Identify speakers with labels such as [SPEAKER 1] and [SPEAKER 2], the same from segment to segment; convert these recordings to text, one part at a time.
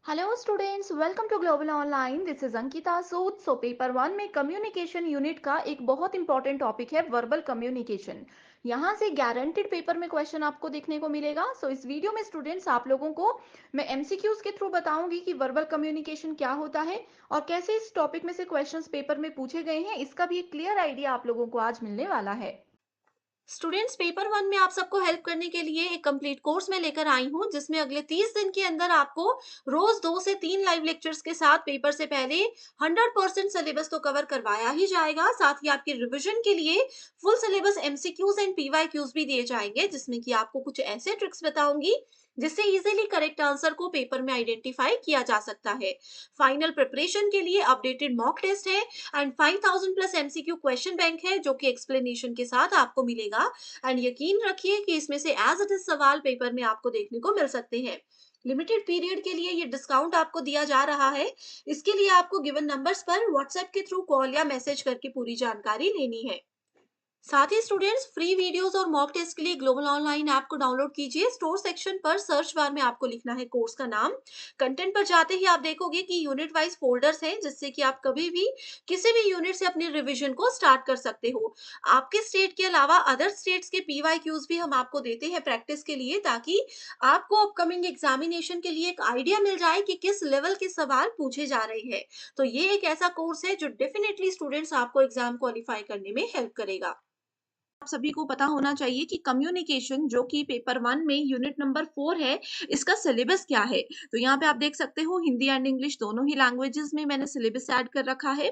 [SPEAKER 1] Hello students, welcome to global online. This is Ankita Sood. So paper one में communication unit का एक बहुत important topic है वर्बल कम्युनिकेशन। यहाँ से गारंटेड पेपर में क्वेश्चन आपको देखने को मिलेगा। सो इस वीडियो में स्टूडेंट्स आप लोगों को मैं एमसीक्यूज के थ्रू बताऊंगी कि वर्बल कम्युनिकेशन क्या होता है और कैसे इस टॉपिक में से क्वेश्चंस पेपर में पूछे गए हैं। इसका भी एक क्लियर आइडिया आप लोगों को आज मिलने वाला है।
[SPEAKER 2] स्टूडेंट्स, पेपर वन में आप सबको हेल्प करने के लिए एक कंप्लीट कोर्स में लेकर आई हूँ, जिसमें अगले 30 दिन के अंदर आपको रोज 2 से 3 लाइव लेक्चर्स के साथ पेपर से पहले 100% सिलेबस तो कवर करवाया ही जाएगा। साथ ही आपके रिवीजन के लिए full syllabus MCQs and PYQs भी दिए जाएंगे, जिसमें कि आपको कुछ ऐसे ट्रिक्स बताऊंगी जिससे इजीली करेक्ट आंसर को पेपर में आइडेंटिफाई किया जा सकता है। फाइनल प्रिपरेशन के लिए अपडेटेड मॉक टेस्ट है and 5000 plus MCQ question bank है, जो कि एक्सप्लेनेशन के साथ आपको मिलेगा। एंड यकीन रखिए कि इसमें से एज इट इज सवाल पेपर में आपको देखने को मिल सकते हैं। लिमिटेड पीरियड के लिए ये डिस्काउंट आपको दिया जा रहा है। इसके लिए आपको गिवन नंबर्स पर व्हाट्सएप के थ्रू कॉल या मैसेज करके पूरी जानकारी लेनी है। साथ ही स्टूडेंट्स, फ्री वीडियोस और मॉक टेस्ट के लिए ग्लोबल ऑनलाइन ऐप को डाउनलोड कीजिए। स्टोर सेक्शन पर सर्च बार में आपको लिखना है कोर्स का नाम। कंटेंट पर जाते ही आप देखोगे कि यूनिट वाइज फोल्डर्स हैं, जिससे कि आप कभी भी किसी भी यूनिट से अपनी रिवीजन को स्टार्ट कर सकते हो। आपके स्टेट के अलावा अदर स्टेट्स के पीवाईक्यूज भी हम आपको देते हैं प्रैक्टिस के लिए, ताकि आपको अपकमिंग एग्जामिनेशन के लिए एक आइडिया मिल जाए कि किस लेवल के सवाल पूछे जा रहे हैं। तो ये एक ऐसा कोर्स है जो डेफिनेटली स्टूडेंट्स आपको एग्जाम क्वालिफाई करने में हेल्प करेगा। आप सभी को पता होना चाहिए कि कम्युनिकेशन, जो कि पेपर वन में यूनिट नंबर 4 है, इसका सिलेबस क्या है। तो यहाँ पे आप देख सकते हो, हिंदी एंड इंग्लिश दोनों ही लैंग्वेजेस में मैंने सिलेबस ऐड कर रखा है।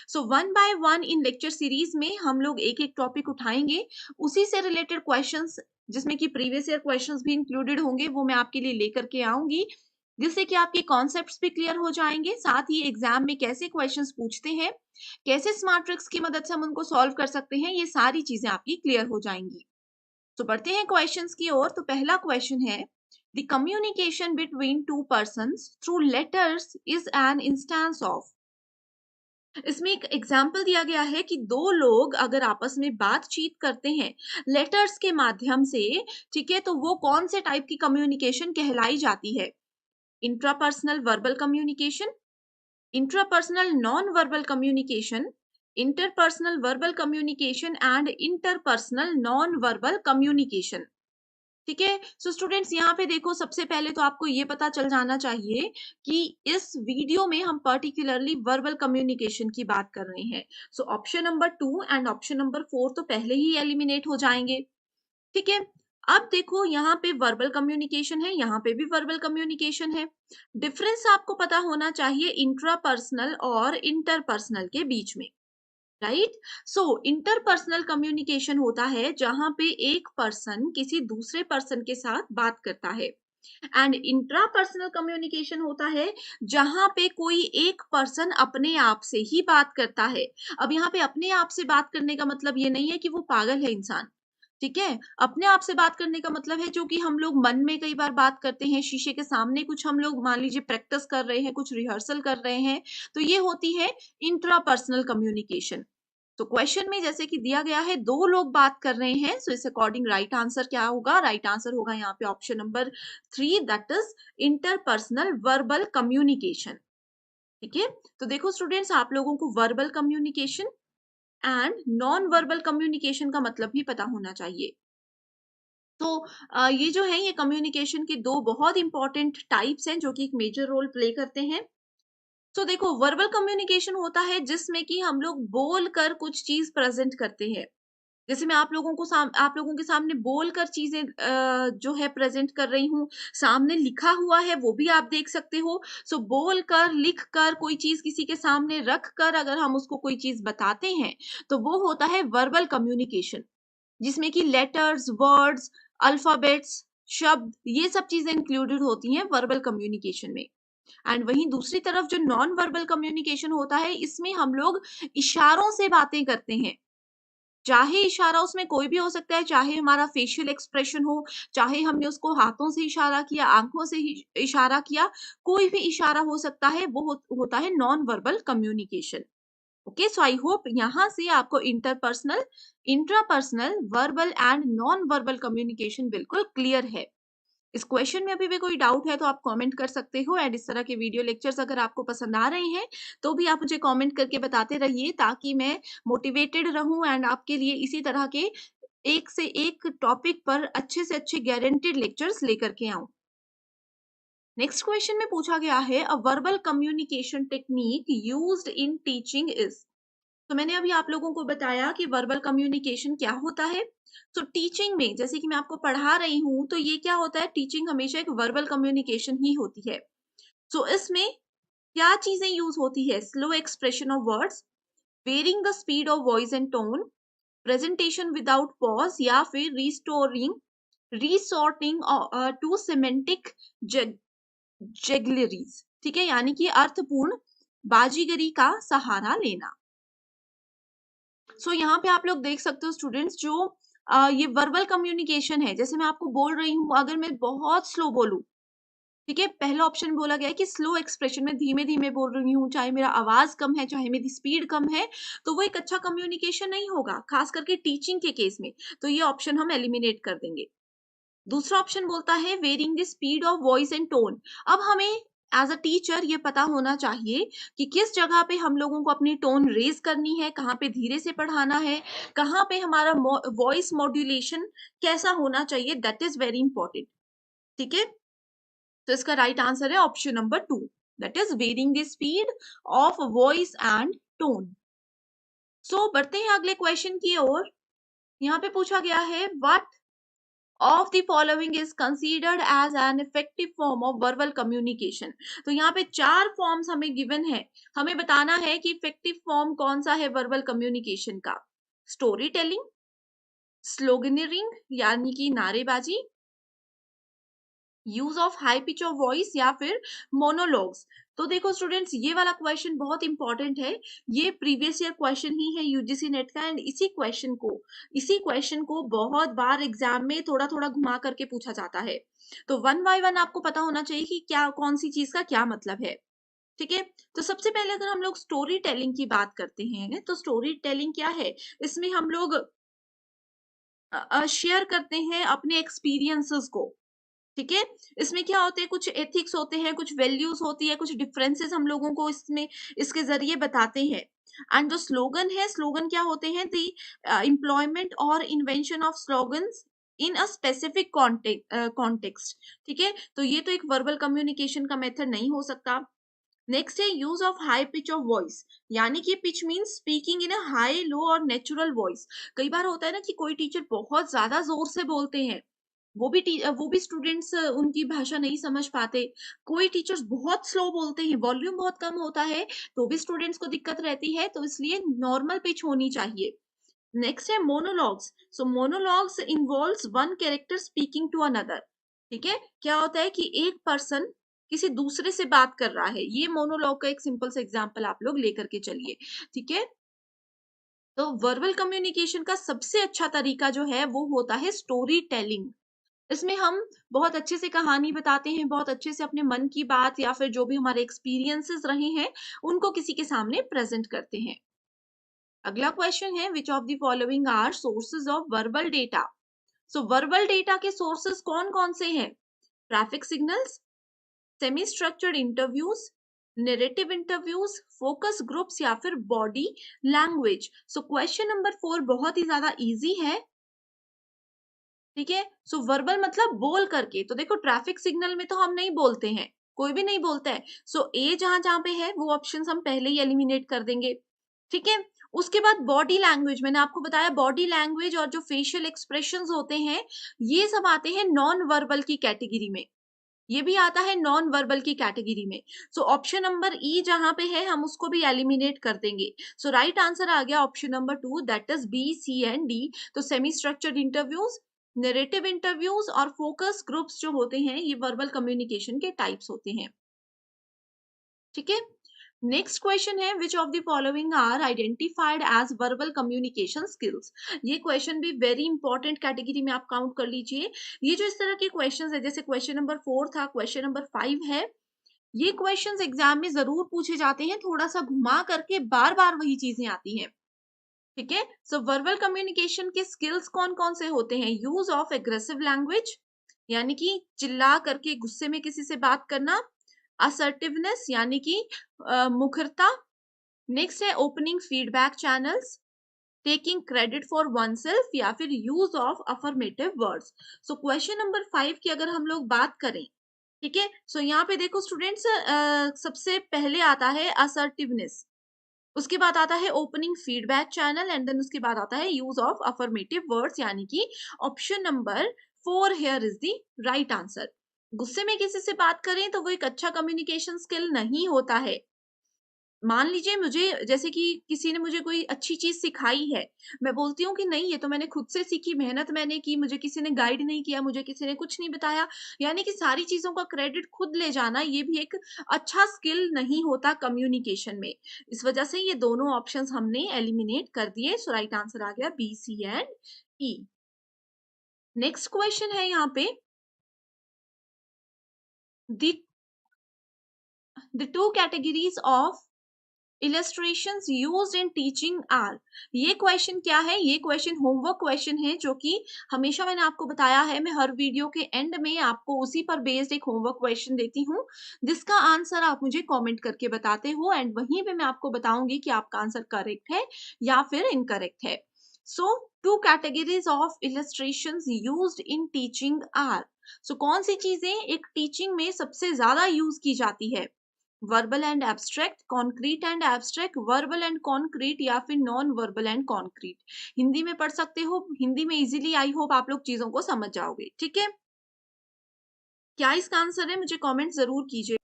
[SPEAKER 2] So one by one in lecture series में हम लोग एक एक टॉपिक उठाएंगे, उसी से रिलेटेड क्वेश्चंस, जिसमें कि प्रीवियस ईयर क्वेश्चंस भी इंक्लूडेड होंगे, वो मैं आपके लिए लेकर के आऊंगी, जिससे कि आपके कॉन्सेप्ट्स भी क्लियर हो जाएंगे। साथ ही एग्जाम में कैसे क्वेश्चंस पूछते हैं, कैसे स्मार्ट ट्रिक्स की मदद से हम उनको सॉल्व कर सकते हैं, ये सारी चीजें आपकी क्लियर हो जाएंगी। तो बढ़ते हैं क्वेश्चंस की ओर। तो पहला क्वेश्चन है, the communication between two persons through letters is an instance of. इसमें एक एग्जाम्पल दिया गया है कि दो लोग अगर आपस में बातचीत करते हैं लेटर्स के माध्यम से, ठीक है, तो वो कौन से टाइप की कम्युनिकेशन कहलाई जाती है? Intrapersonal verbal communication, intrapersonal non verbal communication, interpersonal verbal communication and interpersonal non verbal communication. ठीक है। सो स्टूडेंट्स, यहाँ पे देखो, सबसे पहले तो आपको ये पता चल जाना चाहिए कि इस वीडियो में हम पर्टिकुलरली वर्बल कम्युनिकेशन की बात कर रहे हैं। So option number 2 and option number 4 तो पहले ही एलिमिनेट हो जाएंगे। ठीक है। अब देखो, यहाँ पे वर्बल कम्युनिकेशन है, यहाँ पे भी वर्बल कम्युनिकेशन है। डिफरेंस आपको पता होना चाहिए इंट्रापर्सनल और इंटरपर्सनल के बीच में, राइट। सो इंटरपर्सनल कम्युनिकेशन होता है जहां पे एक पर्सन किसी दूसरे पर्सन के साथ बात करता है, एंड इंट्रापर्सनल कम्युनिकेशन होता है जहां पे कोई एक पर्सन अपने आप से ही बात करता है। अब यहाँ पे अपने आप से बात करने का मतलब ये नहीं है कि वो पागल है इंसान। ठीक है। अपने आप से बात करने का मतलब है, जो कि हम लोग मन में कई बार बात करते हैं, शीशे के सामने कुछ हम लोग मान लीजिए प्रैक्टिस कर रहे हैं, कुछ रिहर्सल कर रहे हैं, तो ये होती है इंट्रापर्सनल कम्युनिकेशन। तो क्वेश्चन में जैसे कि दिया गया है, दो लोग बात कर रहे हैं, सो इस अकॉर्डिंग राइट आंसर क्या होगा? राइट आंसर होगा यहाँ पे option number 3, that is interpersonal verbal communication. ठीक है। तो देखो स्टूडेंट्स, आप लोगों को verbal communication and non verbal communication का मतलब भी पता होना चाहिए। तो ये जो है, ये कम्युनिकेशन के दो बहुत इंपॉर्टेंट टाइप्स हैं, जो कि एक मेजर रोल प्ले करते हैं। तो देखो, वर्बल कम्युनिकेशन होता है जिसमें कि हम लोग बोलकर कुछ चीज प्रेजेंट करते हैं। जैसे मैं आप लोगों के सामने बोलकर चीजें जो है प्रेजेंट कर रही हूँ, सामने लिखा हुआ है वो भी आप देख सकते हो। सो बोलकर, लिखकर, कोई चीज किसी के सामने रख कर अगर हम उसको कोई चीज बताते हैं, तो वो होता है वर्बल कम्युनिकेशन, जिसमें कि लेटर्स, वर्ड्स, अल्फाबेट्स, शब्द, ये सब चीजें इंक्लूडेड होती हैं वर्बल कम्युनिकेशन में। एंड वहीं दूसरी तरफ जो नॉन वर्बल कम्युनिकेशन होता है, इसमें हम लोग इशारों से बातें करते हैं। चाहे इशारा उसमें कोई भी हो सकता है, चाहे हमारा फेशियल एक्सप्रेशन हो, चाहे हमने उसको हाथों से इशारा किया, आंखों से ही इशारा किया, कोई भी इशारा हो सकता है, वो होता है non verbal communication. Okay, so I hope यहाँ से आपको interpersonal, intrapersonal, verbal and non verbal communication बिल्कुल क्लियर है। इस क्वेश्चन में अभी भी कोई डाउट है तो आप कमेंट कर सकते हो, एंड इस तरह के वीडियो लेक्चर्स अगर आपको पसंद आ रहे हैं तो भी आप मुझे कमेंट करके बताते रहिए, ताकि मैं मोटिवेटेड रहूं एंड आपके लिए इसी तरह के एक से एक टॉपिक पर अच्छे से अच्छे गारंटेड लेक्चर्स लेकर के आऊं। नेक्स्ट क्वेश्चन में पूछा गया है, a verbal communication technique used in teaching is. तो मैंने अभी आप लोगों को बताया कि वर्बल कम्युनिकेशन क्या होता है। तो टीचिंग में जैसे कि मैं आपको पढ़ा रही हूं, तो ये क्या होता है, टीचिंग हमेशा एक वर्बल कम्युनिकेशन ही होती है। तो इसमें क्या चीजें यूज होती है, slow expression of words, varying the speed of voice and tone, presentation without pause, या फिर रिसोर्टिंग टू सिमेंटिक जेगलरीज। ठीक है, यानी कि अर्थपूर्ण बाजीगरी का सहारा लेना। यहाँ पे आप लोग देख सकते हो स्टूडेंट्स, जो ये वर्बल कम्युनिकेशन है, जैसे मैं आपको बोल रही हूँ, अगर मैं बहुत स्लो बोलूं, ठीक है, पहला ऑप्शन बोला गया है कि स्लो एक्सप्रेशन में धीमे धीमे बोल रही हूँ, चाहे मेरा आवाज कम है, चाहे मेरी स्पीड कम है, तो वो एक अच्छा कम्युनिकेशन नहीं होगा, खास करके टीचिंग के केस में। तो ये ऑप्शन हम एलिमिनेट कर देंगे। दूसरा ऑप्शन बोलता है varying the speed of voice and tone. अब हमें एज अ टीचर ये पता होना चाहिए कि किस जगह पे हम लोगों को अपनी टोन रेज करनी है, कहाँ पे धीरे से पढ़ाना है, कहाँ पे हमारा वॉइस मॉड्यूलेशन कैसा होना चाहिए, दैट इज वेरी इंपॉर्टेंट। ठीक है, तो इसका राइट आंसर है option number 2, that is varying the speed of voice and tone. बढ़ते हैं अगले क्वेश्चन की ओर। यहाँ पे पूछा गया है, what of the following is considered as an effective form of verbal communication। तो यहाँ पे 4 फॉर्म्स हमें गिवन है, हमें बताना है कि इफेक्टिव फॉर्म कौन सा है वर्बल कम्युनिकेशन का। स्टोरी टेलिंग, स्लोगनरिंग यानी कि नारेबाजी, use of high pitch of voice, या फिर मोनोलॉग्स। तो देखो स्टूडेंट्स, ये वाला क्वेश्चन बहुत इंपॉर्टेंट है, ये प्रीवियस ईयर क्वेश्चन ही है यूजीसी नेट का, एंड इसी क्वेश्चन को बहुत बार एग्जाम में थोड़ा थोड़ा घुमा करके पूछा जाता है। तो वन बाय वन आपको पता होना चाहिए कि क्या कौन सी चीज का क्या मतलब है। ठीक है, तो सबसे पहले अगर हम लोग स्टोरी टेलिंग की बात करते हैं, तो स्टोरी टेलिंग क्या है, इसमें हम लोग शेयर करते हैं अपने एक्सपीरियंसेस को। ठीक है, इसमें क्या होते हैं, कुछ एथिक्स होते हैं, कुछ वैल्यूज होती है, कुछ डिफरेंसेस हम लोगों को इसमें इसके जरिए बताते हैं। एंड जो स्लोगन है, स्लोगन क्या होते हैं, दी एम्प्लॉयमेंट और invention of slogans in a specific context. ठीक है, तो ये तो एक वर्बल कम्युनिकेशन का मेथड नहीं हो सकता। नेक्स्ट है use of high pitch of voice, यानी कि pitch means speaking in a high, low और नेचुरल वॉइस। कई बार होता है ना कि कोई टीचर बहुत ज्यादा जोर से बोलते हैं, वो भी स्टूडेंट्स उनकी भाषा नहीं समझ पाते। कोई टीचर्स बहुत स्लो बोलते हैं, वॉल्यूम बहुत कम होता है, तो भी स्टूडेंट्स को दिक्कत रहती है, तो इसलिए नॉर्मल पिच होनी चाहिए। नेक्स्ट है monologues. Monologues involves one character speaking to another. ठीक है, क्या होता है कि एक पर्सन किसी दूसरे से बात कर रहा है, ये मोनोलॉग का एक सिंपल सा एग्जांपल आप लोग लेकर के चलिए। ठीक है, तो वर्बल कम्युनिकेशन का सबसे अच्छा तरीका जो है वो होता है स्टोरी टेलिंग। इसमें हम बहुत अच्छे से कहानी बताते हैं, बहुत अच्छे से अपने मन की बात या फिर जो भी हमारे एक्सपीरियंसेस रहे हैं उनको किसी के सामने प्रेजेंट करते हैं। अगला क्वेश्चन है, which of the following are sources of verbal data. Verbal data के सोर्सेज कौन कौन से हैं, traffic signals, semi structured interviews, narrative interviews, focus groups, या फिर बॉडी लैंग्वेज। क्वेश्चन नंबर 4 बहुत ही ज्यादा इजी है। ठीक है, वर्बल मतलब बोल करके, तो देखो ट्रैफिक सिग्नल में तो हम नहीं बोलते हैं, कोई भी नहीं बोलता है। ए जहां जहां पे है वो ऑप्शंस हम पहले ही एलिमिनेट कर देंगे। ठीक है, उसके बाद बॉडी लैंग्वेज, मैंने आपको बताया बॉडी लैंग्वेज और जो फेशियल एक्सप्रेशंस होते हैं, ये सब आते हैं नॉन वर्बल की कैटेगरी में, ये भी आता है नॉन वर्बल की कैटेगरी में। ऑप्शन नंबर ई जहां पे है हम उसको भी एलिमिनेट कर देंगे। राइट आंसर आ गया option number 2, that is B, C and D. तो semi structured interviews, narrative interviews और फोकस ग्रुप्स जो होते हैं, ये वर्बल कम्युनिकेशन के टाइप्स होते हैं। ठीक है, नेक्स्ट क्वेश्चन है, which of the following are identified as verbal communication skills. ये क्वेश्चन भी वेरी इंपॉर्टेंट कैटेगरी में आप काउंट कर लीजिए। ये जो इस तरह के क्वेश्चन है, जैसे क्वेश्चन नंबर 4 था, क्वेश्चन नंबर 5 है, ये क्वेश्चंस एग्जाम में जरूर पूछे जाते हैं, थोड़ा सा घुमा करके बार बार वही चीजें आती हैं। ठीक है, वर्बल कम्युनिकेशन के स्किल्स कौन कौन से होते हैं, यूज ऑफ एग्रेसिव लैंग्वेज, यानी कि चिल्ला करके गुस्से में किसी से बात करना। असर्टिवनेस यानी कि मुखरता। नेक्स्ट है opening feedback channels, taking credit for oneself या फिर use of affirmative words. So question number 5 की अगर हम लोग बात करें, ठीक है, सो यहाँ पे देखो स्टूडेंट्स, सबसे पहले आता है असर्टिवनेस, उसके बाद आता है opening feedback channel and then उसके बाद आता है यूज ऑफ अफर्मेटिव वर्ड्स, यानी कि option number 4 here is the right answer. गुस्से में किसी से बात करें तो वो एक अच्छा कम्युनिकेशन स्किल नहीं होता है। मान लीजिए मुझे, जैसे कि किसी ने मुझे कोई अच्छी चीज सिखाई है, मैं बोलती हूँ कि नहीं ये तो मैंने खुद से सीखी, मेहनत मैंने की, मुझे किसी ने गाइड नहीं किया, मुझे किसी ने कुछ नहीं बताया, यानी कि सारी चीजों का क्रेडिट खुद ले जाना, ये भी एक अच्छा स्किल नहीं होता कम्युनिकेशन में। इस वजह से ये दोनों ऑप्शंस हमने एलिमिनेट कर दिए। सो राइट आंसर आ गया B, C and E. Next question है यहाँ पे, the two categories of illustrations used in teaching are। ये क्वेश्चन क्या है? ये क्वेश्चन होमवर्क क्वेश्चन है, जो कि हमेशा मैंने आपको बताया है, मैं हर वीडियो के एंड में आपको उसी पर बेस्ड एक होमवर्क क्वेश्चन देती हूँ, जिसका आंसर आप मुझे कमेंट करके बताते हो एंड वहीं पे मैं आपको बताऊंगी कि आपका आंसर करेक्ट है या फिर इनकरेक्ट है। So two categories of illustrations used in teaching are। सो कौन सी चीजें एक टीचिंग में सबसे ज्यादा यूज की जाती है? Verbal and abstract, concrete and abstract, verbal and concrete या फिर non verbal and concrete. Hindi में पढ़ सकते हो, हिंदी में इजीली आई होप आप लोग चीजों को समझ जाओगे। ठीक है, क्या इसका आंसर है? मुझे कमेंट जरूर कीजिए।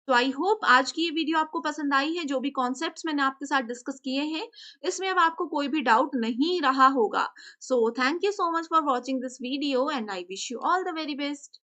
[SPEAKER 2] तो आई होप आज की ये वीडियो आपको पसंद आई है। जो भी कॉन्सेप्ट्स मैंने आपके साथ डिस्कस किए हैं, इसमें अब आपको कोई भी डाउट नहीं रहा होगा। So thank you so much for watching this video and I wish you all the very best.